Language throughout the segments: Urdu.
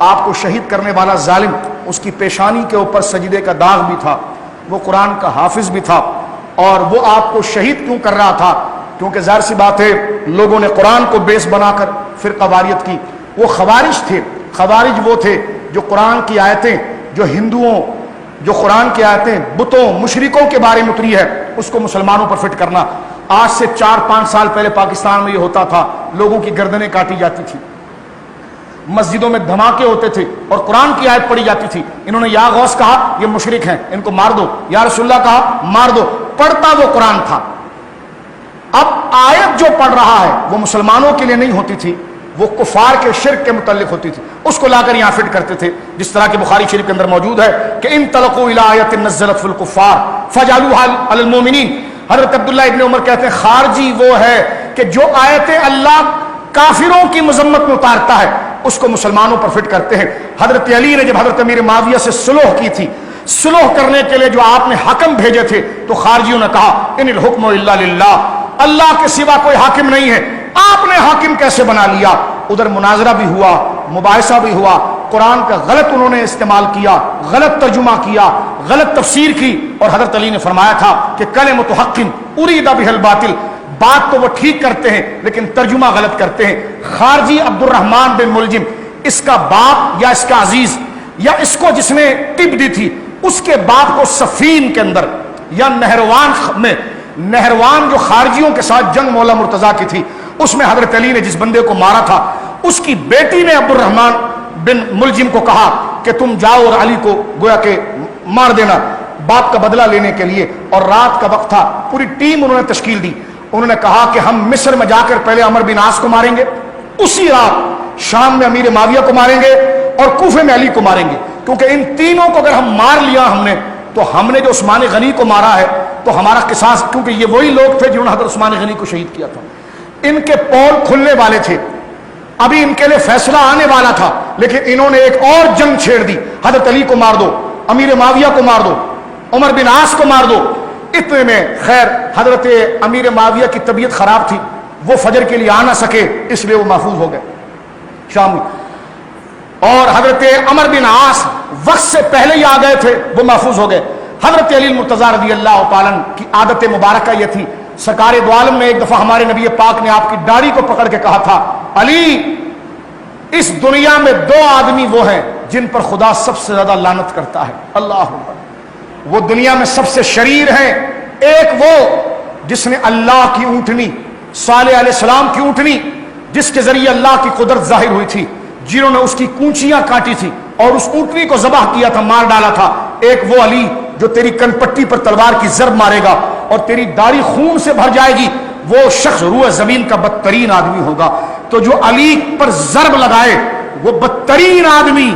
آپ کو شہید کرنے والا ظالم، اس کی پیشانی کے اوپر سجدے کا داغ بھی تھا، وہ قرآن کا حافظ بھی تھا، اور وہ آپ کو شہید کیوں کر رہا تھا؟ کیونکہ ظاہر سی بات ہے لوگوں نے قرآن کو بیس بنا کر فرقہ واریت کی۔ وہ خوارج تھے، خوارج وہ تھے جو قرآن کی آیتیں، جو ہندوؤں، جو قرآن کی آیتیں بتوں مشرکوں کے بارے میں اتری ہے اس کو مسلمانوں پر فٹ کرنا۔ آج سے 4-5 سال پہلے پاکستان میں یہ ہوتا تھا، لوگوں کی گردنیں کاٹی جاتی تھی، مسجدوں میں دھماکے ہوتے تھے اور قرآن کی آیت پڑھی جاتی تھی۔ انہوں نے یا غوث کہا یہ مشرک ہیں، ان کو مار دو، یا رسول اللہ کہا مار دو، پڑھتا وہ قرآن تھا۔ اب آیت جو پڑھ رہا ہے وہ مسلمانوں کے لیے نہیں ہوتی تھی، وہ کفار کے شرک کے متعلق ہوتی تھی، اس کو لا کر یہاں فٹ کرتے تھے، جس طرح کہ بخاری شریف کے اندر موجود ہے کہ ان تلقوا الی آیت نزلت فی الکفار فجعلوها علی المؤمنین۔ حضرت عبداللہ ابن عمر کہتے ہیں خارجی وہ ہے کہ جو آیتیں اللہ کافروں کی مذمت میں اتارتا ہے اس کو مسلمانوں پر فٹ کرتے ہیں۔ حضرت علی نے جب حضرت امیر معاویہ سے صلح کی تھی، صلح کرنے کے لیے جو آپ نے حاکم بھیجے تھے، تو خارجیوں نے کہا ان الحکم الا للہ، اللہ کے سوا کوئی حاکم نہیں ہے، آپ نے حاکم کیسے بنا لیا؟ ادھر مناظرہ بھی ہوا، مباحثہ بھی ہوا، قرآن کا غلط انہوں نے استعمال کیا، غلط ترجمہ کیا، غلط تفسیر کی، اور حضرت علی نے فرمایا تھا کہ کلمۃ حق ارید بہ الباطل، بات تو وہ ٹھیک کرتے ہیں لیکن ترجمہ غلط کرتے ہیں۔ خارجی عبد الرحمن بن ملجم، اس کا باپ یا اس کا عزیز یا اس کو جس نے ٹپ دی تھی اس کے باپ کو صفین کے اندر یا نہروان میں، نہروان جو خارجیوں کے ساتھ جنگ مولا مرتضیٰ کی تھی، اس میں حضرت علی نے جس بندے کو مارا تھا اس کی بیٹی نے عبد الرحمن بن ملجم کو کہا کہ تم جاؤ اور علی کو گویا کہ مار دینا باپ کا بدلہ لینے کے لیے، اور رات کا وقت تھا، پوری ٹیم انہوں نے تشکیل دی، انہوں نے کہا کہ ہم مصر میں جا کر پہلے عمر بن عاص کو ماریں گے، اسی رات شام میں امیر معاویہ کو ماریں گے اور کوفے میں علی کو ماریں گے، کیونکہ ان تینوں کو اگر ہم مار لیا تو ہم نے جو عثمان غنی کو مارا ہے تو ہمارا قصاص، کیونکہ یہ وہی لوگ تھے جنہوں نے حضرت عثمان غنی کو شہید کیا تھا، ان کے پول کھلنے والے تھے، ابھی ان کے لیے فیصلہ آنے والا تھا، لیکن انہوں نے ایک اور جنگ چھیڑ دی، حضرت علی کو مار دو، امیر معاویہ کو مار دو، عمر بن عاص کو مار دو۔ اتنے میں خیر حضرت امیر معاویہ کی طبیعت خراب تھی، وہ فجر کے لیے آ نہ سکے، اس لیے وہ محفوظ ہو گئے شام میں، اور حضرت عمر بن عاص وقت سے پہلے ہی آ گئے تھے، وہ محفوظ ہو گئے۔ حضرت علی المرتضیٰ رضی اللہ تعالیٰ کی عادت مبارکہ یہ تھی، سرکار دو عالم نے ایک دفعہ ہمارے نبی پاک نے آپ کی داڑھی کو پکڑ کے کہا تھا علی اس دنیا میں 2 آدمی وہ ہیں جن پر خدا سب سے زیادہ لعنت کرتا ہے، اللہ اکبر، وہ دنیا میں سب سے شریر ہیں، ایک وہ جس نے اللہ کی اونٹنی، صالح علیہ السلام کی اونٹنی جس کے ذریعے اللہ کی قدرت ظاہر ہوئی تھی، جنہوں نے اس کی کونچیاں کاٹی تھی اور اس اونٹنی کو ذبح کیا تھا، مار ڈالا تھا، ایک وہ علی جو تیری کن پٹی پر تلوار کی ضرب مارے گا اور تیری داڑھی خون سے بھر جائے گی، وہ شخص روح زمین کا بدترین آدمی ہوگا۔ تو جو علی پر ضرب لگائے وہ بدترین آدمی،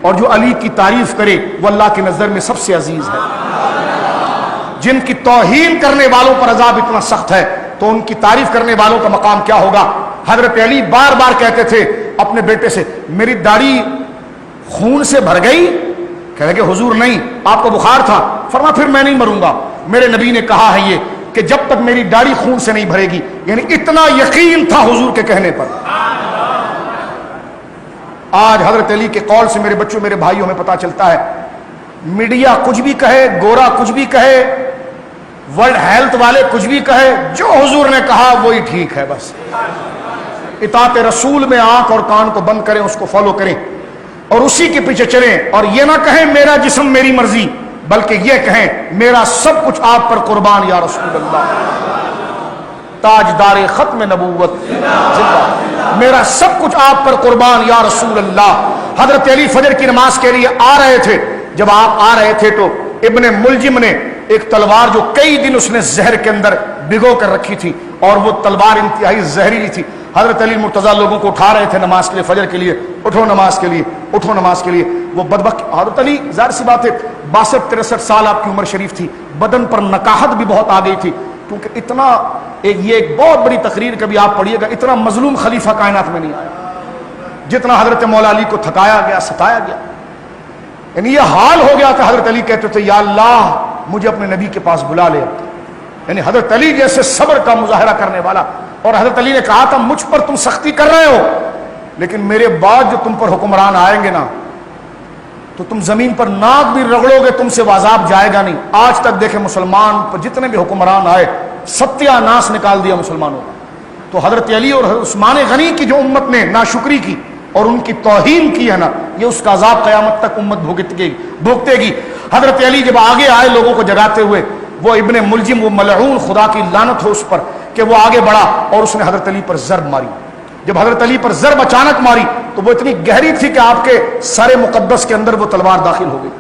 اور جو علی کی تعریف کرے وہ اللہ کی نظر میں سب سے عزیز ہے۔ جن کی توہین کرنے والوں پر عذاب اتنا سخت ہے تو ان کی تعریف کرنے والوں کا مقام کیا ہوگا؟ حضرت علی بار بار کہتے تھے اپنے بیٹے سے میری داڑھی خون سے بھر گئی، کہہ کہ حضور نہیں، آپ کو بخار تھا، فرما پھر میں نہیں مروں گا، میرے نبی نے کہا ہے یہ کہ جب تک میری داڑھی خون سے نہیں بھرے گی، یعنی اتنا یقین تھا حضور کے کہنے پر۔ آج حضرت علی کے قول سے میرے بچوں، میرے بھائیوں، ہمیں پتا چلتا ہے میڈیا کچھ بھی کہے، گورا کچھ بھی کہے، ورلڈ ہیلتھ والے کچھ بھی کہے، جو حضور نے کہا وہی ٹھیک ہے، بس اطاعت رسول میں آنکھ اور کان کو بند کریں، اس کو فالو کریں اور اسی کے پیچھے چلیں، اور یہ نہ کہیں میرا جسم میری مرضی، بلکہ یہ کہیں میرا سب کچھ آپ پر قربان یا رسول اللہ، تاجدار ختم نبوت زندہ، میرا سب کچھ آپ پر قربان یا رسول اللہ۔ حضرت علی فجر کی نماز کے لیے آ رہے تھے، جب آپ آ رہے تھے تو ابن ملجم نے ایک تلوار جو کئی دن اس نے زہر کے اندر بھگو کر رکھی تھی اور وہ تلوار انتہائی زہریلی تھی، حضرت علی مرتضیٰ لوگوں کو اٹھا رہے تھے نماز کے لیے، فجر کے لیے، اٹھو نماز کے لیے، اٹھو نماز کے لیے۔ وہ بدبخت حضرت علی، ظاہر سی بات ہے 62-63 سال آپ کی عمر شریف تھی، بدن پر نکاحت بھی بہت آ گئی تھی، کیونکہ اتنا یہ ایک بہت بڑی تقریر کبھی آپ پڑھیے گا، اتنا مظلوم خلیفہ کائنات میں نہیں آیا جتنا حضرت مولا علی کو تھکایا گیا، ستایا گیا، یعنی یہ حال ہو گیا تھا۔ حضرت علی کہتے تھے یا اللہ مجھے اپنے نبی کے پاس بلا لے، یعنی حضرت علی جیسے صبر کا مظاہرہ کرنے والا، اور حضرت علی نے کہا تھا مجھ پر تم سختی کر رہے ہو، لیکن میرے بعد جو تم پر حکمران آئیں گے نا تو تم زمین پر ناک بھی رگڑو گے، تم سے وہ عذاب جائے گا نہیں۔ آج تک دیکھیں مسلمان پر جتنے بھی حکمران آئے ستیہ ناس نکال دیا مسلمانوں کا۔ تو حضرت علی اور عثمان غنی کی جو امت نے ناشکری کی اور ان کی توہین کی ہے نا، یہ اس کا عذاب قیامت تک امت بھگتے گی۔ حضرت علی جب آگے آئے لوگوں کو جگاتے ہوئے، وہ ابن ملجم، وہ ملعون، خدا کی لعنت ہو اس پر کہ وہ آگے بڑھا اور اس نے حضرت علی پر ضرب ماری۔ جب حضرت علی پر ضرب اچانک ماری تو وہ اتنی گہری تھی کہ آپ کے سر مقدس کے اندر وہ تلوار داخل ہو گئی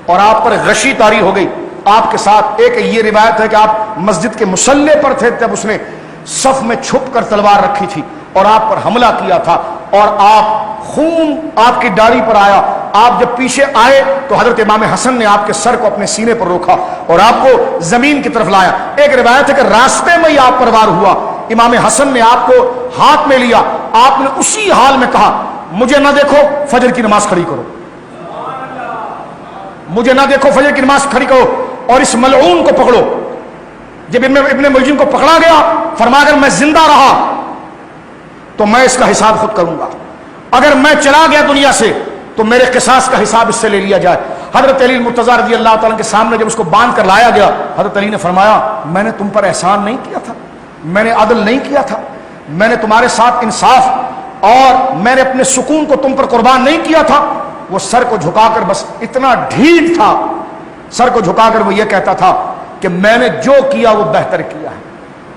اور آپ پر غشی طاری ہو گئی۔ آپ کے ساتھ ایک یہ روایت ہے کہ آپ مسجد کے مصلے پر تھے جب اس نے صف میں چھپ کر تلوار رکھی تھی اور آپ پر حملہ کیا تھا، اور آپ خون آپ کی داڑھی پر آیا۔ آپ جب پیچھے آئے تو حضرت امام حسن نے آپ کے سر کو اپنے سینے پر روکا اور آپ کو زمین کی طرف لایا۔ ایک روایت ہے کہ راستے میں ہی آپ پر وار ہوا، امام حسن نے آپ کو ہاتھ میں لیا، آپ نے اسی حال میں کہا مجھے نہ دیکھو، فجر کی نماز کھڑی کرو، مجھے نہ دیکھو، فجر کی نماز کھڑی کرو اور اس ملعون کو پکڑو۔ جب ابن ملجم کو پکڑا گیا، فرمایا اگر میں زندہ رہا تو میں اس کا حساب خود کروں گا، اگر میں چلا گیا دنیا سے تو میرے قصاص کا حساب اس سے لے لیا جائے۔ حضرت علی المرتضیٰ رضی اللہ تعالیٰ کے سامنے جب اس کو باندھ کر لایا گیا، حضرت علی نے فرمایا میں نے تم پر احسان نہیں کیا تھا، میں نے عدل نہیں کیا تھا، میں نے تمہارے ساتھ انصاف اور میں نے اپنے سکون کو تم پر قربان نہیں کیا تھا۔ وہ سر کو جھکا کر بس اتنا ڈھیٹ تھا، سر کو جھکا کر وہ یہ کہتا تھا کہ میں نے جو کیا وہ بہتر کیا ہے۔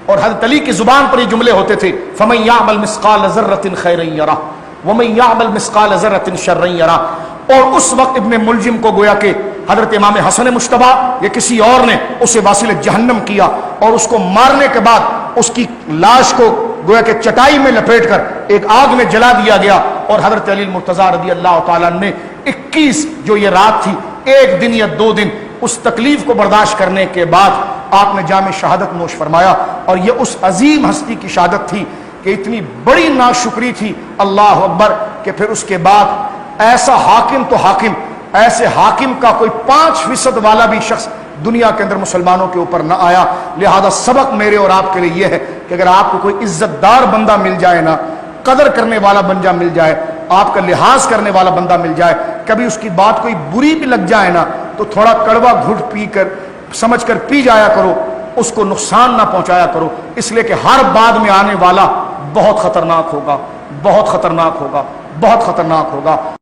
اور حضرت علی کی زبان پر یہ جملے ہوتے تھے فَمَن يَعْمَلْ مِثْقَالَ ذَرَّةٍ خَيْرًا يَرَهُ وَمَن يَعْمَلْ مِثْقَالَ ذَرَّةٍ شَرًّا يَرَهُ۔ اور اس وقت ابن ملجم کو گویا کہ حضرت امام حسن مجتبیٰ یا کسی اور نے اسے واصل جہنم کیا اور اس کو مارنے کے بعد اس کی لاش کو گویا کہ چٹائی میں لپیٹ کر ایک آگ میں جلا دیا گیا۔ اور حضرت علی المرتضیٰ رضی اللہ تعالیٰ نے 21 جو یہ رات تھی، ایک دن یا 2 دن اس تکلیف کو برداشت کرنے کے بعد آپ نے جام شہادت نوش فرمایا۔ اور یہ اس عظیم ہستی کی شہادت تھی کہ اتنی بڑی ناشکری تھی، اللہ اکبر، کہ پھر اس کے بعد ایسا حاکم تو حاکم، ایسے حاکم کا کوئی 5% والا بھی شخص دنیا کے اندر مسلمانوں کے اوپر نہ آیا۔ لہذا سبق میرے اور آپ کے لیے یہ ہے کہ اگر آپ کو کوئی عزت دار بندہ مل جائے نا، قدر کرنے والا بندہ مل جائے، آپ کا لحاظ کرنے والا بندہ مل جائے، کبھی اس کی بات کوئی بری بھی لگ جائے نا تو تھوڑا کڑوا گھٹ پی کر سمجھ کر پی جایا کرو، اس کو نقصان نہ پہنچایا کرو، اس لیے کہ ہر بعد میں آنے والا بہت خطرناک ہوگا، بہت خطرناک ہوگا، بہت خطرناک ہوگا۔